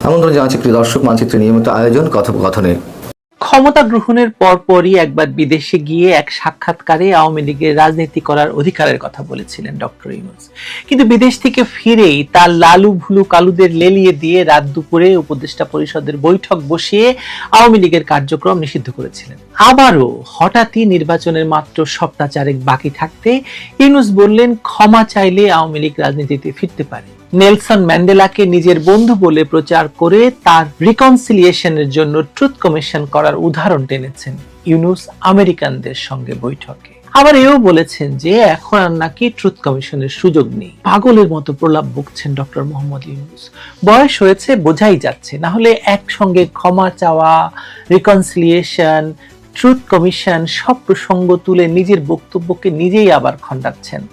আমন্ত্রণ জানাচ্ছি প্রিয় দর্শক, মানচিত্রের নিয়মিত আয়োজন কথোপকথনের। ক্ষমতা গ্রহণের পরপরই একবার বিদেশে গিয়ে এক সাক্ষাৎকারে আওয়ামী লীগের রাজনীতি করার অধিকারের কথা বলেছিলেন ডক্টর ইউনূস। কিন্তু বিদেশ থেকে ফিরেই তার লালু ভুলু কালুদের লেলিয়ে দিয়ে রাত দুপুরে উপদেষ্টা পরিষদের বৈঠক বসিয়ে আওয়ামী লীগের কার্যক্রম নিষিদ্ধ করেছিলেন। আবারও হঠাৎই নির্বাচনের মাত্র সপ্তাহ চারেক বাকি থাকতে ইউনূস বললেন, ক্ষমা চাইলে আওয়ামী লীগ রাজনীতিতে ফিরতে পারে। নেলসন ম্যান্ডেলাকে নিজের বন্ধু বলে প্রচার করে তার রিকনসিলিয়েশনের জন্য ট্রুথ কমিশন করার উদাহরণ টেনেছেন ইউনূস আমেরিকানদের সঙ্গে বৈঠকে। আবার এও বলেছেন যে এখন আর নাকি ট্রুথ কমিশনের সুযোগ নেই। পাগলের মতো প্রলাপ বকছেন ডক্টর মোহাম্মদ ইউনূস। বয়স হয়েছে, বোঝাই যাচ্ছে। না হলে একসঙ্গে ক্ষমা চাওয়া, রিকনসিলিয়েশন, ট্রুথ কমিশন সব প্রসঙ্গ তুলে নিজের বক্তব্যকে নিজেই আবার খণ্ডাচ্ছেন।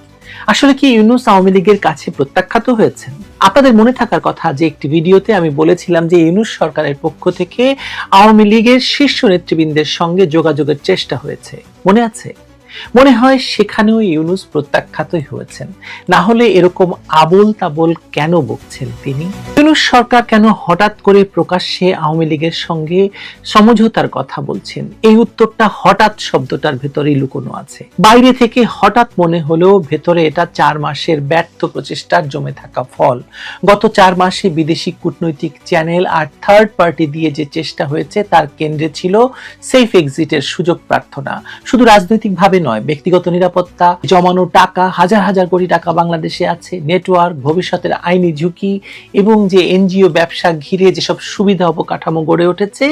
আসলে কি ইউনূস আওয়ামী লীগের কাছে প্রত্যাখ্যাত হয়েছেন? আপনাদের মনে থাকার কথা যে একটি ভিডিওতে আমি বলেছিলাম যে ইউনূস সরকারের পক্ষ থেকে আওয়ামী লীগের শীর্ষ নেতৃবৃন্দের সঙ্গে যোগাযোগের চেষ্টা হয়েছে, মনে আছে? মনে হয় সেখানেও ইউনূস প্রত্যাখ্যাতই হয়েছেন। না হলে এরকম আবোল তাবোল কেন বকছেন তিনি? ইউনূস সরকার কেন হঠাৎ করে প্রকাশ্যে আওয়ামী লীগের সঙ্গে সমঝোতার কথা বলছেন? এই উত্তরটা হঠাৎ শব্দটার ভেতরেই লুকোনো আছে। বাইরে থেকে হঠাৎ মনে হলেও ভেতরে এটা 4 মাসের ব্যর্থ প্রচেষ্টার জমে থাকা ফল। গত 4 মাসে বিদেশি কূটনৈতিক চ্যানেল আর থার্ড পার্টি দিয়ে যে চেষ্টা হয়েছে তার কেন্দ্রে ছিল সেফ এক্সিটের সুযোগ প্রার্থনা। শুধু রাজনৈতিকভাবে নয়, ব্যক্তিগত নিরাপত্তা, জমানো টাকা, হাজার হাজার কোটি টাকা বাংলাদেশে আছে, নেটওয়ার্ক, ভবিষ্যতের আইনি ঝুঁকি এবং যে এনজিও ব্যবসা ঘিরে যেসব সুবিধা অবকাঠামো গড়ে উঠেছে,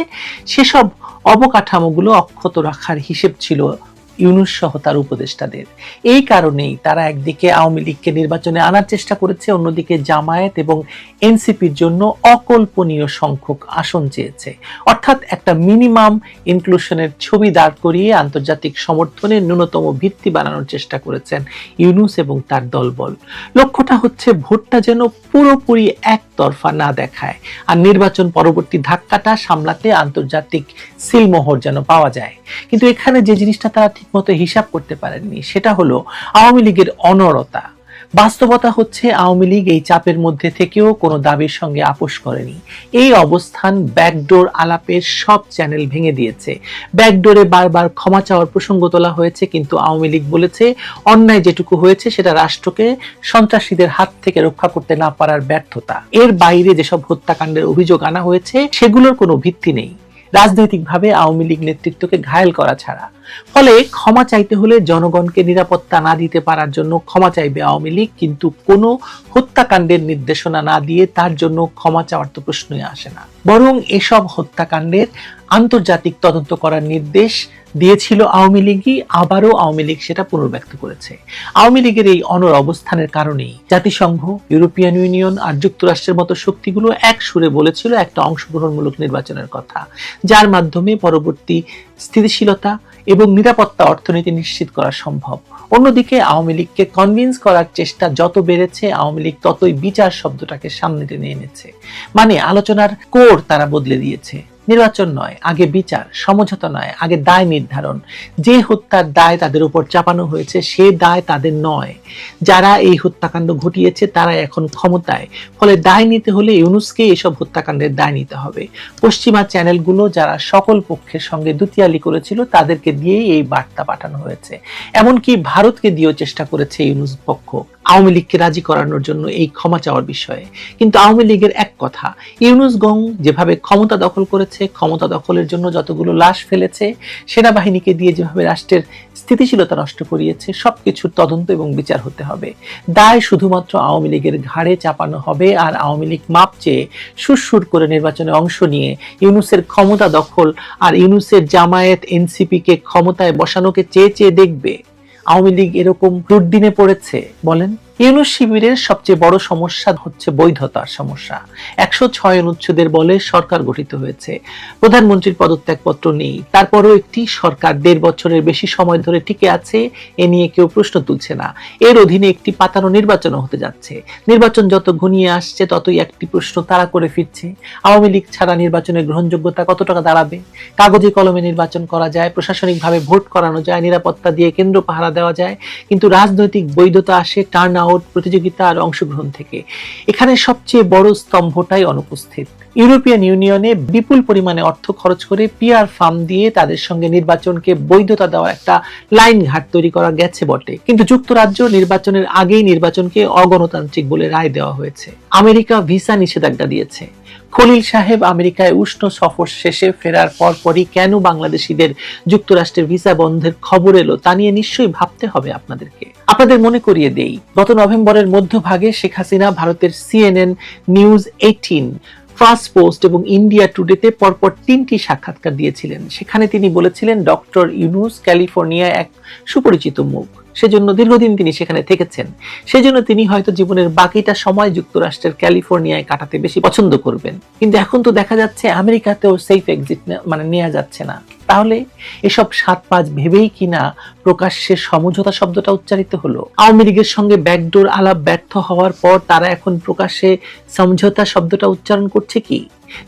সেসব অবকাঠামোগুলো অক্ষত রাখার হিসেব ছিল ইউনূস সহ তার উপদেষ্টাদের। এই কারণেই তারা একদিকে আওয়ামী লীগকে নির্বাচনে আনার চেষ্টা করেছে, অন্যদিকে জামায়াত এবং এনসিপির জন্য অকল্পনীয় সংখ্যক আসন চেয়েছে। অর্থাৎ একটা মিনিমাম ইনক্লুশনের ছবি দাঁড় করিয়ে আন্তর্জাতিক সমর্থনের ন্যূনতম ভিত্তি বানানোর চেষ্টা করেছেন ইউনূস এবং তার দলবল। লক্ষ্যটা হচ্ছে ভোটটা যেন পুরোপুরি একতরফা না দেখায়, আর নির্বাচন পরবর্তী ধাক্কাটা সামলাতে আন্তর্জাতিক সিলমোহর যেন পাওয়া যায়। কিন্তু এখানে যে জিনিসটা তারা ঠিকমতো হিসাব করতে পারেননি সেটা হলো আওয়ামী লীগের অনড়তা। বাস্তবতা হচ্ছে আওয়ামী লীগ এই চাপের মধ্যে থেকেও কোনো দাবির সঙ্গে আপোষ করেনি। এই অবস্থান ব্যাকডোর আলাপের সব চ্যানেল ভেঙে দিয়েছে। ব্যাকডোরে বারবার ক্ষমা চাওয়ার প্রসঙ্গ তোলা হয়েছে, কিন্তু আওয়ামী লীগ বলেছে অন্যায় যেটুকু হয়েছে সেটা রাষ্ট্রকে সন্ত্রাসীদের হাত থেকে রক্ষা করতে না পারার ব্যর্থতা। এর বাইরে যেসব হত্যাকাণ্ডের অভিযোগ আনা হয়েছে সেগুলোর কোনো ভিত্তি নেই, রাজনৈতিকভাবে আওয়ামী লীগ নেতৃত্বকে ঘায়েল করা ছাড়া। ফলে ক্ষমা চাইতে হলে জনগণকে নিরাপত্তা না দিতে পারার জন্য ক্ষমা চাইবে আওয়ামী লীগ, কিন্তু কোনো হত্যাকাণ্ডের নির্দেশনা না দিয়ে তার জন্য ক্ষমা চাওয়ার তো প্রশ্নই আসে না। বরং এসব হত্যাকাণ্ডের আন্তর্জাতিক তদন্ত করার নির্দেশ দিয়েছিল আওয়ামী লীগই, আবারও আওয়ামী লীগ সেটা পুনর্ব্যক্ত করেছে। আওয়ামী লীগের এই অনড় অবস্থানের কারণেই জাতিসংঘ, ইউরোপিয়ান ইউনিয়ন আর যুক্তরাষ্ট্রের মতো শক্তিগুলো এক সুরে বলেছিল একটা অংশগ্রহণমূলক নির্বাচনের কথা, যার মাধ্যমে পরবর্তী স্থিতিশীলতা এবং নিরাপত্তা অর্থনীতি নিশ্চিত করা সম্ভব। অন্যদিকে আওয়ামী লীগকে কনভিন্স করার চেষ্টা যত বেড়েছে, আওয়ামী লীগ ততই বিচার শব্দটাকে সামনে টেনে এনেছে। মানে আলোচনার কোর তারা বদলে দিয়েছে। নির্বাচন নয়, আগে বিচার; সমঝোতা নয়, আগে দায় নির্ধারণ। যে হত্যার দায় তাদের উপর চাপানো হয়েছে সে দায় তাদের নয়। যারা এই হত্যাকাণ্ড ঘটিয়েছে তারা এখন ক্ষমতায়, ফলে দায় নিতে হলে ইউনূসকে এসব হত্যাকাণ্ডের দায় নিতে হবে। পশ্চিমা চ্যানেলগুলো যারা সকল পক্ষের সঙ্গে দুতিয়ালি করেছিল তাদেরকে দিয়েই এই বার্তা পাঠানো হয়েছে। এমনকি ভারতকে দিয়েও চেষ্টা করেছে ইউনূস পক্ষ আওয়ামী লীগকে রাজি করানোর জন্য এই ক্ষমা চাওয়ার বিষয়ে। কিন্তু আওয়ামী লীগের এক কথা, ইউনূস গং যেভাবে ক্ষমতা দখল করেছে, ক্ষমতা দখলের জন্য যতগুলো লাশ ফেলেছে, সেনাবাহিনীকে দিয়ে যেভাবে রাষ্ট্রের স্থিতিশীলতা নষ্ট করিয়েছে, সবকিছুর তদন্ত এবং বিচার হতে হবে। দায় শুধুমাত্র আওয়ামী লীগের ঘাড়ে চাপানো হবে, আর আওয়ামী লীগ মাপ চেয়ে সুরসুর করে নির্বাচনে অংশ নিয়ে ইউনূসের ক্ষমতা দখল আর ইউনূসের জামায়াত এনসিপিকে ক্ষমতায় বসানোকে চেয়ে চেয়ে দেখবে। আওয়ামী লীগ এরকম দুর্দিনে পড়েছে বলেন? ইউনূস শিবিরের সবচেয়ে বড় সমস্যা হচ্ছে বৈধতার সমস্যা। 106 অনুচ্ছেদের বলে সরকার গঠিত হয়েছে, প্রধানমন্ত্রীর পদত্যাগপত্র নেই, তারপরও একটি সরকার 1.5 বছরের বেশি সময় ধরে টিকে আছে, এ নিয়ে কেউ প্রশ্ন তুলছে না। এর অধীনে একটি পাতানো নির্বাচনও হতে যাচ্ছে। নির্বাচন যত ঘনিয়ে আসছে ততই একটি প্রশ্ন তারা করে ফিরছে, আওয়ামী লীগ ছাড়া নির্বাচনের গ্রহণযোগ্যতা কত টাকা দাঁড়াবে? কাগজে কলমে নির্বাচন করা যায়, প্রশাসনিকভাবে ভোট করানো যায়, নিরাপত্তা দিয়ে কেন্দ্র পাহারা দেওয়া যায়, কিন্তু রাজনৈতিক বৈধতা আসে টার্ন আউট আউট, প্রতিযোগিতা আর অংশগ্রহণ থেকে। এখানে সবচেয়ে বড় স্তম্ভটাই অনুপস্থিত। ইউরোপিয়ান ইউনিয়নে বিপুল পরিমাণে অর্থ খরচ করে পিআর ফার্ম দিয়ে তাদের সঙ্গে নির্বাচনকে বৈধতা দেওয়ার একটা লাইন ঘাট তৈরি করা গেছে বটে, কিন্তু যুক্তরাজ্য নির্বাচনের আগেই নির্বাচনকে অগণতান্ত্রিক বলে রায় দেওয়া হয়েছে। আমেরিকা ভিসা নিষেধাজ্ঞা দিয়েছে। খলিল সাহেব আমেরিকায় উষ্ণ সফর শেষে ফেরার পরপরই কেন বাংলাদেশিদের যুক্তরাষ্ট্রের ভিসা বন্ধের খবর এলো তা নিয়ে নিশ্চয়ই ভাবতে হবে আপনাদেরকে। আপনাদের মনে করিয়ে দেই, গত নভেম্বরের মধ্যভাগে শেখ হাসিনা ভারতের CNN, নিউজ 18, ফার্স্ট পোস্ট এবং ইন্ডিয়া টুডেতে পরপর 3টি সাক্ষাৎকার দিয়েছিলেন। সেখানে তিনি বলেছিলেন ডক্টর ইউনূস ক্যালিফোর্নিয়ায় এক সুপরিচিত মুখ, সেজন্য দীর্ঘদিন তিনি সেখানে থেকেছেন, সেজন্য তিনি হয়তো জীবনের বাকিটা সময় যুক্তরাষ্ট্রের ক্যালিফোর্নিয়ায় কাটাতে বেশি পছন্দ করবেন। কিন্তু এখন তো দেখা যাচ্ছে আমেরিকাতেও সেফ এক্সিট নেওয়া যাচ্ছে না। তাহলে এসব 7-5 ভেবেই কিনা প্রকাশ্যে সমঝোতা শব্দটা উচ্চারিত হলো। আওয়ামী লীগের সঙ্গে ব্যাকডোর আলাপ ব্যর্থ হওয়ার পর তারা এখন প্রকাশ্যে সমঝোতা শব্দটা উচ্চারণ করছে কি,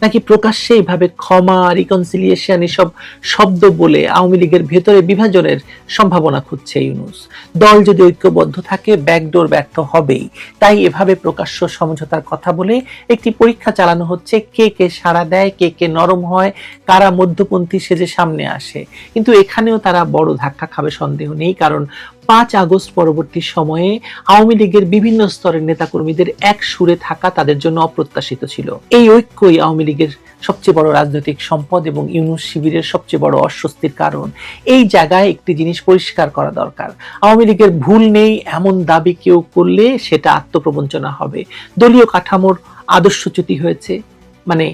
নাকি প্রকাশ্যে এইভাবে ক্ষমা, রিকনসিলিয়েশন এসব শব্দ বলে আওয়ামী লীগের ভেতরে বিভাজনের সম্ভাবনা খুঁজছে ইউনূস? দল যদি ঐক্যবদ্ধ থাকে ব্যাকডোর ব্যর্থ হবেই, তাই এভাবে প্রকাশ্য সমঝোতার কথা বলে একটি পরীক্ষা চালানো হচ্ছে, কে কে সাড়া দেয়, কে কে নরম হয়, কারা মধ্যপন্থী সেজে সামনে আসে। কিন্তু এখানেও তারা বড় ধাক্কা খাবে সন্দেহ নেই, কারণ 5 আগস্ট পরবর্তী সময়ে আওয়ামী লীগের বিভিন্ন স্তরের নেতাকর্মীদের এক সুরে থাকা তাদের জন্য অপ্রত্যাশিত ছিল। এই ঐক্যই আওয়ামী লীগের সবচেয়ে বড় রাজনৈতিক সম্পদ এবং ইউনূস শিবিরের সবচেয়ে বড় অস্বস্তির কারণ। এই জায়গায় একটি জিনিস পরিষ্কার করা দরকার, আওয়ামী লীগের ভুল নেই এমন দাবি কেউ করলে সেটা আত্মপ্রবঞ্চনা হবে। দলীয় কাঠামোর আদর্শচ্যুতি হয়েছে, মানে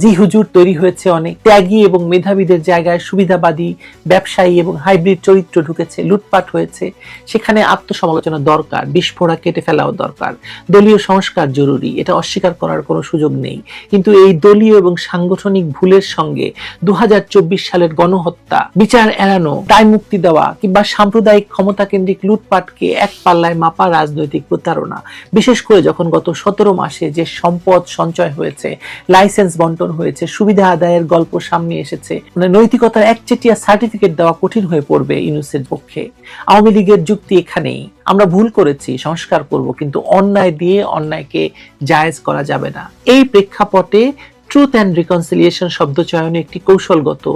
জি হুজুর তৈরি হয়েছে, অনেক ত্যাগী এবং মেধাবীদের জায়গায় সুবিধাবাদী ব্যবসায়ী এবং হাইব্রিড চরিত্র ঢুকেছে, লুটপাট হয়েছে। সেখানে আত্মসমালোচনা দরকার, বিস্ফোরক কেটে ফেলাও দরকার, দলীয় সংস্কার জরুরি, এটা অস্বীকার করার কোনো সুযোগ নেই। কিন্তু এই দলীয় এবং সাংগঠনিক ভুলের সঙ্গে 2024 সালের গণহত্যা, বিচার এড়ানো, দায় মুক্তি দেওয়া কিংবা সাম্প্রদায়িক ক্ষমতা কেন্দ্রিক লুটপাটকে এক পাল্লায় মাপা রাজনৈতিক প্রতারণা। বিশেষ করে যখন গত 17 মাসে যে সম্পদ সঞ্চয় হয়েছে, লাইসেন্স বন্টন হয়েছে, সুবিধা আদায়ের গল্প সামনে এসেছে, মানে নৈতিকতার একচেটিয়া সার্টিফিকেট দেওয়া কঠিন হয়ে পড়বে ইউনূসের পক্ষে। আওয়ামী লীগের যুক্তি এখানেই, আমরা ভুল করেছি, সংস্কার করব, কিন্তু অন্যায় দিয়ে অন্যায়কে জায়েজ করা যাবে না। এই প্রেক্ষাপটে ট্রুথ অ্যান্ড রিকনসিলিয়েশন শব্দ চয়নে একটি কৌশলগত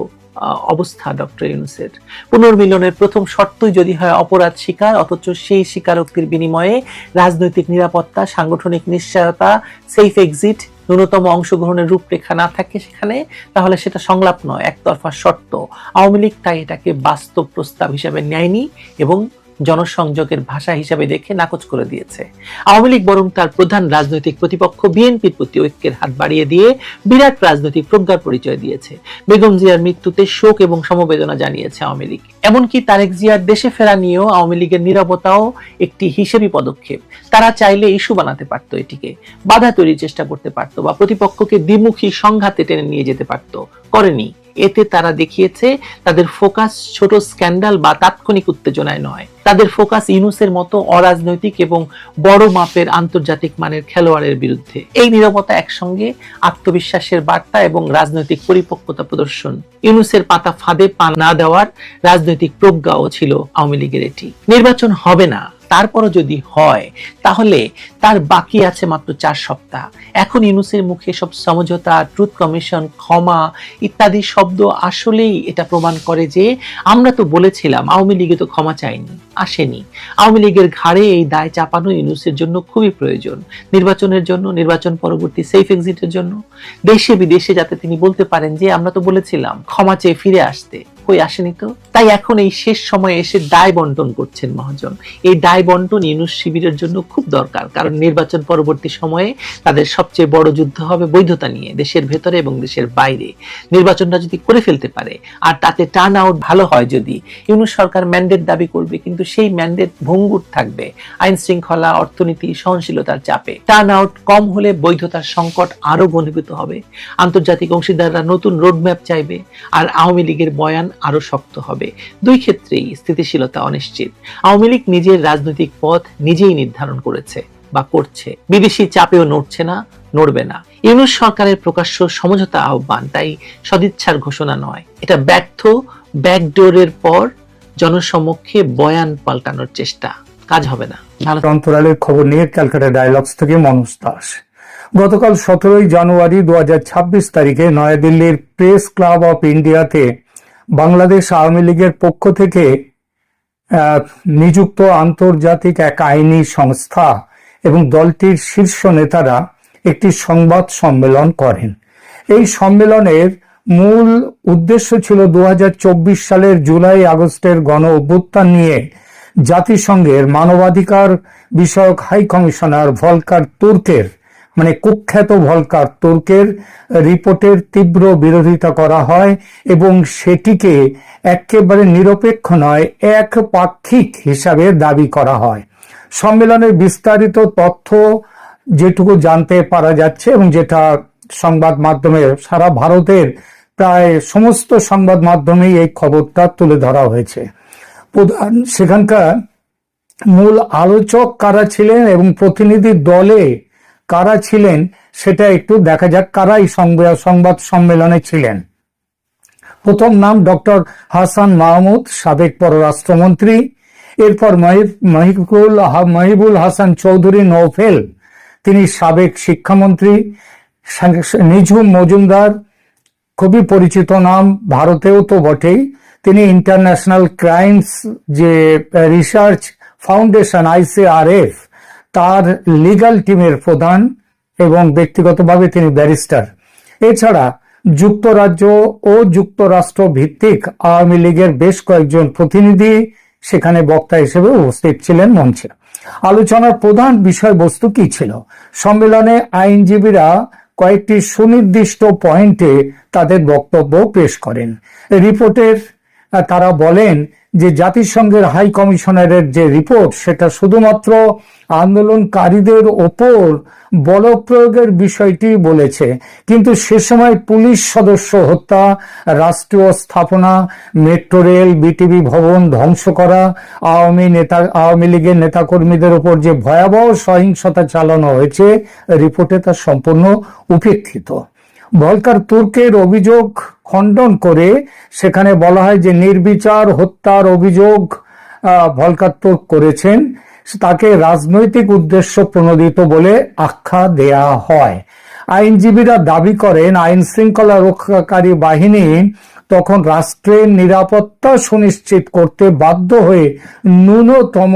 অবস্থা ডক্টর ইউনূসের। পুনর্মিলনের প্রথম শর্তই যদি হয় অপরাধ স্বীকার, অথচ সেই স্বীকারোক্তির বিনিময়ে রাজনৈতিক নিরাপত্তা, সাংগঠনিক নিশ্চয়তা, সেফ এক্সিট, ন্যূনতম অংশগ্রহণের রূপরেখা না থাকে সেখানে, তাহলে সেটা সংলাপ নয়, একতরফা শর্ত। আওয়ামী লীগ তাই এটাকে বাস্তব প্রস্তাব হিসেবে নেয়নি এবং জনসংযোগের ভাষা হিসাবে দেখে নাকচ করে দিয়েছে। আওয়ামী লীগ বরং তার প্রধান রাজনৈতিক প্রতিপক্ষ বিএনপির প্রতি ঐক্যের হাত বাড়িয়ে দিয়ে বিরাট রাজনৈতিক প্রজ্ঞার পরিচয় দিয়েছে। বেগম জিয়ার মৃত্যুতে শোক এবং সমবেদনা জানিয়েছে আওয়ামী লীগ। এমনকি তারেক জিয়ার দেশে ফেরা নিয়েও আওয়ামী লীগের নীরবতাও একটি হিসেবি পদক্ষেপ। তারা চাইলে ইস্যু বানাতে পারত, এটিকে বাধা তৈরির চেষ্টা করতে পারত, বা প্রতিপক্ষকে দ্বিমুখী সংঘাতে টেনে নিয়ে যেতে পারত, করেনি। এতে তারা দেখিয়েছে তাদের ফোকাস ছোট স্ক্যান্ডাল বা তাৎক্ষণিক উত্তেজনায় নয়, তাদের ফোকাস ইউনূসের মতো অরাজনৈতিক এবং বড় মাপের আন্তর্জাতিক মানের খেলোয়াড়ের বিরুদ্ধে। এই নীরবতা একসঙ্গে আত্মবিশ্বাসের বার্তা এবং রাজনৈতিক পরিপক্কতা প্রদর্শন। ইউনূসের পাতা ফাঁদে পা না দেওয়ার রাজনৈতিক প্রজ্ঞাও ছিল আওয়ামী লীগের এটি। নির্বাচন হবে না, তারপরও যদি হয় তাহলে তার বাকি আছে মাত্র 4 সপ্তাহ। এখন ইউনূসের মুখে সব সমঝোতা, ট্রুথ কমিশন, ক্ষমা ইত্যাদি শব্দ আসলেই এটা প্রমাণ করে যে আমরা তো বলেছিলাম, আওয়ামী লীগে তো ক্ষমা চাইনি, আসেনি। আওয়ামী লীগের ঘাড়ে এই দায় চাপানো ইউনূসের জন্য খুবই প্রয়োজন, নির্বাচনের জন্য, নির্বাচন পরবর্তী সেফ এক্সিটের জন্য, দেশে বিদেশে, যাতে তিনি বলতে পারেন যে আমরা তো বলেছিলাম ক্ষমা চেয়ে ফিরে আসতে, কই আসেনি তো। তাই এখন এই শেষ সময়ে এসে দায় বন্টন করছেন মহাজন। এই দায় বন্টন ইউনূস শিবিরের জন্য খুব দরকার, কারণ নির্বাচন পরবর্তী সময়ে তাদের সবচেয়ে বড় যুদ্ধ হবে বৈধতা নিয়ে, দেশের ভেতরে এবং দেশের বাইরে। নির্বাচনটা যদি করে ফেলতে পারে আর তাতে টার্ন আউট ভালো হয়, যদি ইউনূস সরকার ম্যান্ডেট দাবি করবে, কিন্তু সেই ম্যান্ডেট ভঙ্গুর থাকবে আইন শৃঙ্খলা, অর্থনীতি, সহনশীলতার চাপে। টার্ন আউট কম হলে বৈধতার সংকট আরো ঘনীভূত হবে, আন্তর্জাতিক অংশীদাররা নতুন রোডম্যাপ চাইবে, আর আওয়ামী লীগের বয়ান আরো শক্ত হবে। দুই ক্ষেত্রেই স্থিতিশীলতা অনিশ্চিত। আওয়ামী লীগ নিজের রাজনৈতিক পথ নিজেই নির্ধারণ করেছে বা করছে, বিদেশি চাপেও নড়ছে না, নড়বে না। ইউনূস সরকারের প্রকাশ্য সমঝোতা আহ্বান তাই সদিচ্ছার ঘোষণা নয়, এটা ব্যর্থ ব্যাকডোরের পর জনসমক্ষে বয়ান পাল্টানোর চেষ্টা। কাজ হবে না। ভালো অন্তরালের খবর নিয়ে ক্যালকাটা ডায়ালগস থেকে মনোজ দাস। গতকাল 17 জানুয়ারি 2026 তারিখে নয়াদিল্লির প্রেস ক্লাব অফ ইন্ডিয়াতে বাংলাদেশ আওয়ামী লীগের পক্ষ থেকে নিযুক্ত আন্তর্জাতিক এক আইনি সংস্থা এবং দলটির শীর্ষ নেতারা একটি সংবাদ সম্মেলন করেন। এই সম্মেলনের মূল উদ্দেশ্য ছিল 2024 সালের জুলাই আগস্টের গণ অভ্যুত্থান নিয়ে জাতিসংঘের মানবাধিকার বিষয়ক হাই কমিশনার ভলকার তুর্কের কুখ্যাত ভলকার তুর্কের রিপোর্টের তীব্র বিরোধিতা করা হয় এবং সেটিকে একেবারে নিরপেক্ষ নয়, একপাক্ষিক হিসাবে দাবি করা হয়। সম্মেলনের বিস্তারিত তথ্য যেটুকু জানতে পারা যাচ্ছে এবং যেটা সংবাদ মাধ্যমে সারা ভারতের প্রায় সমস্ত সংবাদ মাধ্যমেই এই খবরটা তুলে ধরা হয়েছে। প্রধান সেখানকার মূল আলোচক কারা ছিলেন এবং প্রতিনিধি দলে কারা ছিলেন সেটা একটু দেখা যাক, কারা এই সংবাদ সম্মেলনে ছিলেন। প্রথম নাম ডক্টর হাসান মাহমুদ, সাবেক পররাষ্ট্রমন্ত্রী। এরপর মহিবুল হাসান চৌধুরী নৌফেল, তিনি সাবেক শিক্ষামন্ত্রী। নিঝুম মজুমদার, খুবই পরিচিত নাম, ভারতেও তো বটেই। তিনি ইন্টারন্যাশনাল ক্রাইমস যে রিসার্চ ফাউন্ডেশন ICRF তার লিগ্যাল টিমের প্রধান এবং ব্যক্তিগতভাবে তিনি ব্যারিস্টার। এছাড়া যুক্তরাজ্য ও যুক্তরাষ্ট্র ভিত্তিক আওয়ামী লীগের বেশ কয়েকজন প্রতিনিধি সেখানে বক্তা হিসেবে উপস্থিত ছিলেন মঞ্চে। আলোচনার প্রধান বিষয়বস্তু কি ছিল? সম্মেলনে আইনজীবীরা কয়েকটি সুনির্দিষ্ট পয়েন্টে তাদের বক্তব্য পেশ করেন। রিপোর্টের তারা বলেন যে জাতিসংঘের হাই কমিশনারের যে রিপোর্ট সেটা শুধুমাত্র আন্দোলনকারীদের ওপর বল প্রয়োগের বিষয়টি বলেছে, কিন্তু সে সময় পুলিশ সদস্য হত্যা, রাষ্ট্রীয় স্থাপনা, মেট্রো রেল, বিটিভি ভবন ধ্বংস করা, আওয়ামী লীগের নেতাকর্মীদের উপর যে ভয়াবহ সহিংসতা চালানো হয়েছে রিপোর্টে তা সম্পূর্ণ উপেক্ষিত। ভলকার তুর্কের অভিযোগ খণ্ডন করে সেখানে বলা হয় যে নির্বিচার হত্যার অভিযোগ ভলকার তুর্ক করেছেন, তাকে রাজনৈতিক উদ্দেশ্য প্রণোদিত বলে আখ্যা দেয়া হয়। আইনজীবীরা দাবি করেন আইন শৃঙ্খলা রক্ষাকারী বাহিনী তখন রাষ্ট্রের নিরাপত্তা সুনিশ্চিত করতে বাধ্য হয়ে ন্যূনতম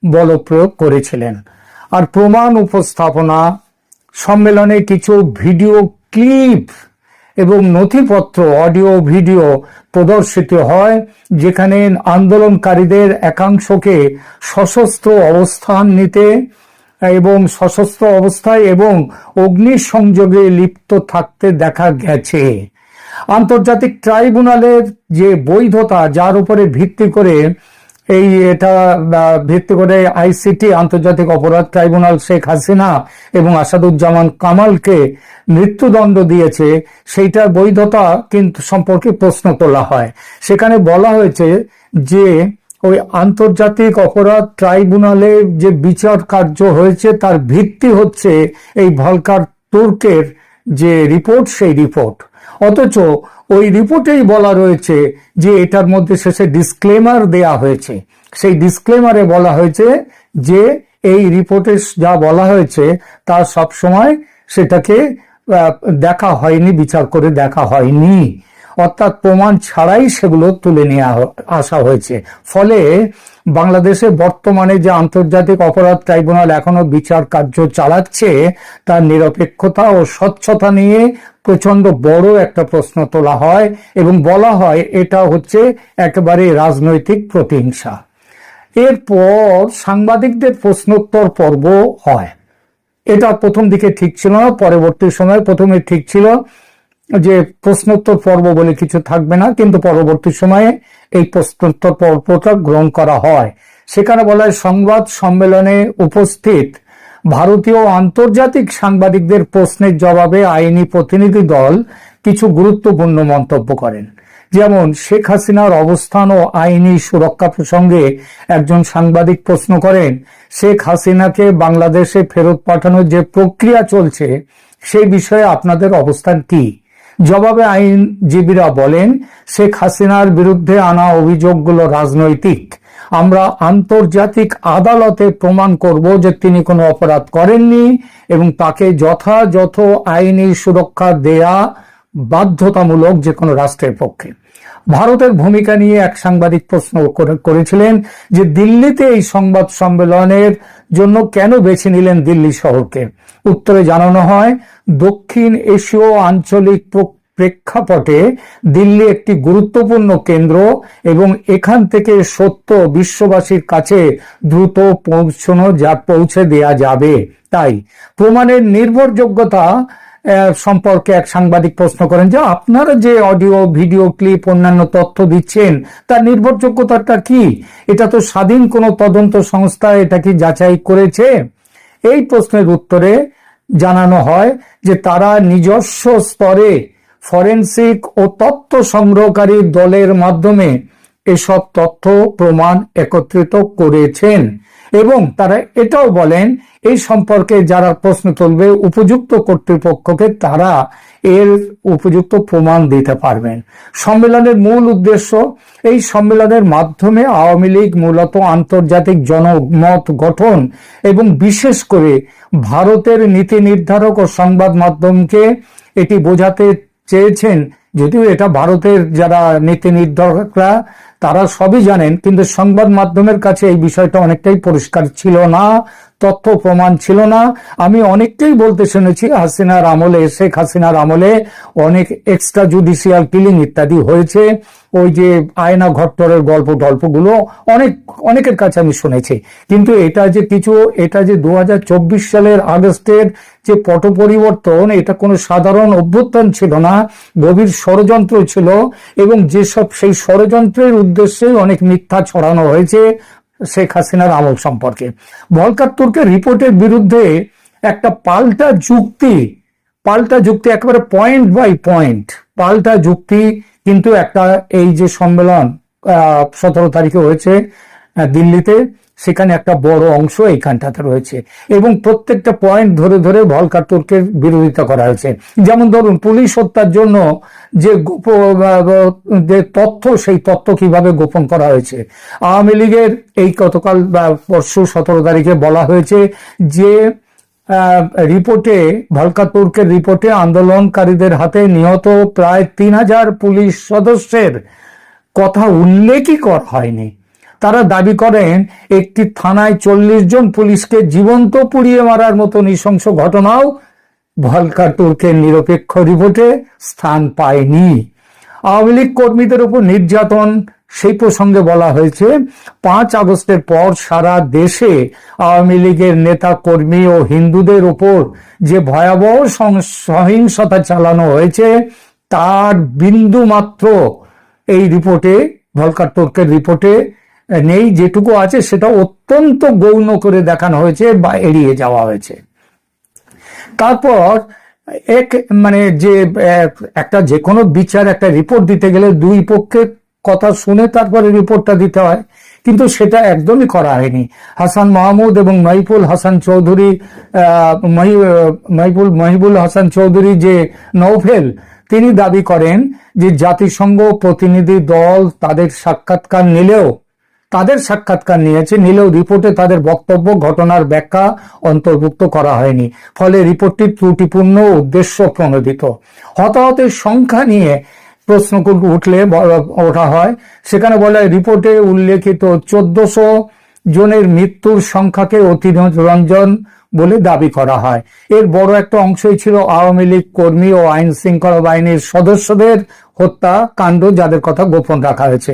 বলপ্রয়োগ করেছিলেন। আর প্রমাণ উপস্থাপনা, সম্মেলনে কিছু ভিডিও ক্লিপ এবং নথিপত্র, অডিও ভিডিও প্রদর্শিত হয় যেখানে আন্দোলনকারীদের একাংশকে সশস্ত্র অবস্থান নিতে এবং সশস্ত্র অবস্থায় এবং অগ্নিসংযোগে লিপ্ত থাকতে দেখা গেছে। আন্তর্জাতিক ট্রাইব্যুনালের যে বৈধতা, যার উপরে ভিত্তি করে ICT আন্তর্জাতিক অপরাধ ট্রাইব্যুনাল শেখ হাসিনা এবং আসাদুজ্জামান কামালকে মৃত্যুদণ্ড দিয়েছে, সেইটার বৈধতা কিন্তু সম্পর্কে প্রশ্ন তোলা হয়। সেখানে বলা হয়েছে যে ওই আন্তর্জাতিক অপরাধ ট্রাইব্যুনালে যে বিচার কার্য হয়েছে তার ভিত্তি হচ্ছে এই ভলকার তুর্কের যে রিপোর্ট, সেই রিপোর্ট। অথচ ওই রিপোর্টেই বলা রয়েছে যে এটার মধ্যে শেষে ডিসক্লেমার দেয়া হয়েছে। সেই ডিসক্লেমারে বলা হয়েছে যে এই রিপোর্টে যা বলা হয়েছে তা সবসময় সেটাকে দেখা হয়নি, বিচার করে দেখা হয়নি, অর্থাৎ প্রমাণ ছাড়াই সেগুলো তুলে নিয়ে আসা হয়েছে। ফলে বাংলাদেশে বর্তমানে যে আন্তর্জাতিক অপরাধ ট্রাইব্যুনাল এখনো বিচার কার্য চালাচ্ছে তার নিরপেক্ষতা ও স্বচ্ছতা নিয়ে প্রচন্ড বড় একটা প্রশ্ন তোলা হয় এবং বলা হয় এটা হচ্ছে একেবারে রাজনৈতিক প্রতিহিংসা। এরপর সাংবাদিকদের প্রশ্নোত্তর পর্ব হয়। এটা প্রথম দিকে ঠিক ছিল না, পরবর্তী সময় প্রথমে ঠিক ছিল যে প্রশ্নোত্তর পর্ব বলে কিছু থাকবে না, কিন্তু পরবর্তী সময়ে এই প্রশ্নোত্তর পর্বটা গ্রহণ করা হয়। সেখানে বলা হয় সংবাদ সম্মেলনে উপস্থিত ভারতীয় আন্তর্জাতিক সাংবাদিকদের প্রশ্নের জবাবে আইনি প্রতিনিধি দল কিছু গুরুত্বপূর্ণ মন্তব্য করেন। যেমন শেখ হাসিনার অবস্থান ও আইনি সুরক্ষা প্রসঙ্গে একজন সাংবাদিক প্রশ্ন করেন, শেখ হাসিনাকে বাংলাদেশে ফেরত পাঠানোর যে প্রক্রিয়া চলছে সেই বিষয়ে আপনাদের অবস্থান কি? জবাবে আইনজীবীরা বলেন শেখ হাসিনার বিরুদ্ধে আনা অভিযোগগুলো রাজনৈতিক। আমরা আন্তর্জাতিক আদালতে প্রমাণ করব যে তিনি কোনো অপরাধ করেননি এবং তাকে যথাযথ আইনি সুরক্ষা দেয়া বাধ্যতামূলক যে কোনো রাষ্ট্রের পক্ষে। ভারতের ভূমিকা নিয়ে এক সাংবাদিক প্রশ্ন করেছিলেন যে দিল্লিতে এই সংবাদ সম্মেলনের জন্য কেন বেছে নিলেন দিল্লি শহরকে। উত্তরে জানানো হয়, দক্ষিণ এশীয় আঞ্চলিক প্রেক্ষাপটে দিল্লি একটি গুরুত্বপূর্ণ কেন্দ্র এবং এখান থেকে সত্য বিশ্ববাসীর কাছে দ্রুত পৌঁছে দেয়া যাবে। তাই প্রমাণের নির্ভরযোগ্যতা সম্পর্কে এক সাংবাদিক প্রশ্ন করেন যে আপনারা যে অডিও ভিডিও ক্লিপ অন্যান্য তথ্য দিচ্ছেন তার নির্ভরযোগ্যতাটা কি? এটা তো স্বাধীন কোনো তদন্ত সংস্থা এটা কি যাচাই করেছে? এই প্রশ্নের উত্তরে জানানো হয় যে তারা নিজস্ব স্তরে ফরেনসিক ও তথ্য সংগ্রহকারী দলের মাধ্যমে এসব তথ্য প্রমাণ একত্রিত করেছেন এবং তারা এটাও বলেন এই সম্পর্কে যারা প্রশ্ন তুলবে উপযুক্ত কর্তৃপক্ষকে তারা এর উপযুক্ত প্রমাণ দিতে পারবেন। সম্মেলনের মূল উদ্দেশ্য, এই সম্মেলনের মাধ্যমে আওয়ামী লীগ মূলত আন্তর্জাতিক জনমত গঠন এবং বিশেষ করে ভারতের নীতি নির্ধারক ও সংবাদ মাধ্যমকে এটি বোঝাতে চেয়েছেন, যদিও এটা ভারতের যারা নীতি নির্ধারকরা তারা সবই জানেন, কিন্তু সংবাদ মাধ্যমের কাছে এই বিষয়টা অনেকটাই পরিষ্কার ছিল না, তথ্য প্রমাণ ছিল না। আমি অনেককেই বলতে শুনেছি হাসিনার আমলে, শেখ হাসিনার আমলে অনেক এক্সট্রা জুডিশিয়াল কিলিং ইত্যাদি হয়েছে, ওই যে আয়না ঘট্টরের গল্পগুলো অনেকের কাছে আমি শুনেছি। কিন্তু এটা যে 2024 সালের আগস্টের যে পট পরিবর্তন, এটা কোনো সাধারণ অভ্যুত্থান ছিল না, গভীর ষড়যন্ত্র ছিল এবং যেসব সেই ষড়যন্ত্রের উদ্দেশ্যে অনেক মিথ্যা ছড়ানো হয়েছে শেখ হাসিনার আমল সম্পর্কে। ভলকার তুর্কের রিপোর্টের বিরুদ্ধে একটা পাল্টা যুক্তি একেবারে পয়েন্ট বাই পয়েন্ট পাল্টা যুক্তি কিন্তু একটা এই যে সম্মেলন 17 তারিখে হয়েছে দিল্লিতে, সেখানে একটা বড় অংশ এইখানটাতে রয়েছে এবং প্রত্যেকটা পয়েন্ট ধরে ধরে ভলকার তুর্কের বিরোধিতা করা হয়েছে। যেমন ধরুন, পুলিশ হত্যার জন্য যে তথ্য, সেই তথ্য কিভাবে গোপন করা হয়েছে। আওয়ামী লীগের এই গতকাল পরশু 17 তারিখে বলা হয়েছে যে রিপোর্টে, ভলকার তুর্কের রিপোর্টে আন্দোলনকারীদের হাতে নিহত প্রায় 3000 পুলিশ সদস্যের কথা উল্লেখই করা হয়নি। তারা দাবি করেন একটি থানায় 40 জন পুলিশকে জীবন্ত পুড়িয়ে মারার মতো নৃশংস ঘটনাও ভলকার তুর্কের নিরপেক্ষ রিপোর্টে স্থান পায়নি। আওয়ামী লীগ কর্মীদের উপর নির্যাতন, সেই প্রসঙ্গে বলা হয়েছে 5 আগস্টের পর সারা দেশে আওয়ামী লীগের নেতা কর্মী ও হিন্দুদের উপর যে ভয়াবহ সহিংসতা চালানো হয়েছে তার বিন্দু মাত্র এই রিপোর্টে, ভলকার তুর্কের রিপোর্টে নেই। যেটুকু আছে সেটা অত্যন্ত গৌণ করে দেখানো হয়েছে বা এড়িয়ে যাওয়া হয়েছে। তারপর যে কোনো বিচার, একটা রিপোর্ট দিতে গেলে দুই পক্ষের কথা শুনে তারপরে রিপোর্টটা দিতে হয়, কিন্তু সেটা একদমই করা হয়নি। হাসান মাহমুদ এবং মহিবুল হাসান চৌধুরী যে নৌফেল, তিনি দাবি করেন যে জাতিসংঘ প্রতিনিধি দল তাদের সাক্ষাৎকার নিলেও রিপোর্টে তাদের বক্তব্য, ঘটনার ব্যাখ্যা অন্তর্ভুক্ত করা হয়নি। ফলে রিপোর্টটি ত্রুটিপূর্ণ, উদ্দেশ্য প্রণোদিত। হতাহতের সংখ্যা নিয়ে প্রশ্ন ওঠা হয়, সেখানে বলা হয় রিপোর্টে উল্লেখিত 1400 জনের মৃত্যুর সংখ্যাকে অতিরঞ্জন বলে দাবি করা হয়। এর বড় একটা অংশই ছিল আওয়ামী লীগ কর্মী ও আইন শৃঙ্খলা বাহিনীর সদস্যদের হত্যা কাণ্ড, যাদের কথা গোপন রাখা হয়েছে।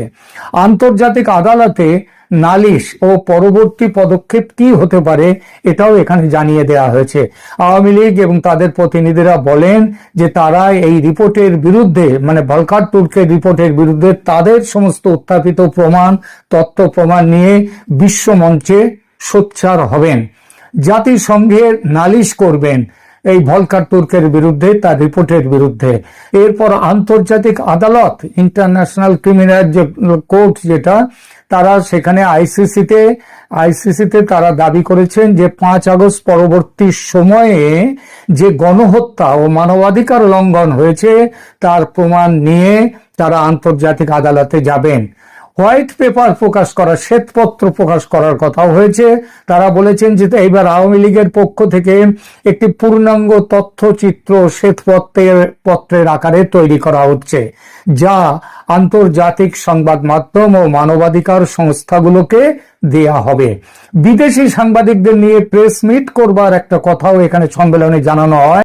আন্তর্জাতিক আদালতে নালিশ ও পরবর্তী পদক্ষেপ কি হতে পারে এটাও এখানে জানিয়ে দেওয়া হয়েছে। আওয়ামী লীগ এবং তাদের প্রতিনিধিরা বলেন যে তারা এই রিপোর্টের বিরুদ্ধে, মানে ভলকার তুর্কের রিপোর্টের বিরুদ্ধে তাদের সমস্ত উত্থাপিত তথ্য প্রমাণ নিয়ে বিশ্ব মঞ্চে সোচ্চার হবেন, জাতিসংঘের নালিশ করবেন এই ভলকার তুর্কের বিরুদ্ধে, তার রিপোর্টের বিরুদ্ধে। এরপর আন্তর্জাতিক আদালত, ইন্টারন্যাশনাল ক্রিমিনাল কোর্ট যেটা, তারা সেখানে আইসিসিতে তারা দাবি করেছেন যে 5 আগস্ট পরবর্তী সময়ে যে গণহত্যা ও মানবাধিকার লঙ্ঘন হয়েছে তার প্রমাণ নিয়ে তারা আন্তর্জাতিক আদালতে যাবেন। হোয়াইট পেপার প্রকাশ করা, শ্বেতপত্র প্রকাশ করার কথাও হয়েছে। তারা বলেছেন যে এইবার আওয়ামী লীগের পক্ষ থেকে একটি পূর্ণাঙ্গ তথ্যচিত্র শ্বেতপত্রের আকারে তৈরি করা হচ্ছে, যা আন্তর্জাতিক সংবাদ মাধ্যম ও মানবাধিকার সংস্থাগুলোকে দেয়া হবে। বিদেশি সাংবাদিকদের নিয়ে প্রেস মিট করবার একটা কথাও এখানে সম্মেলনে জানানো হয়।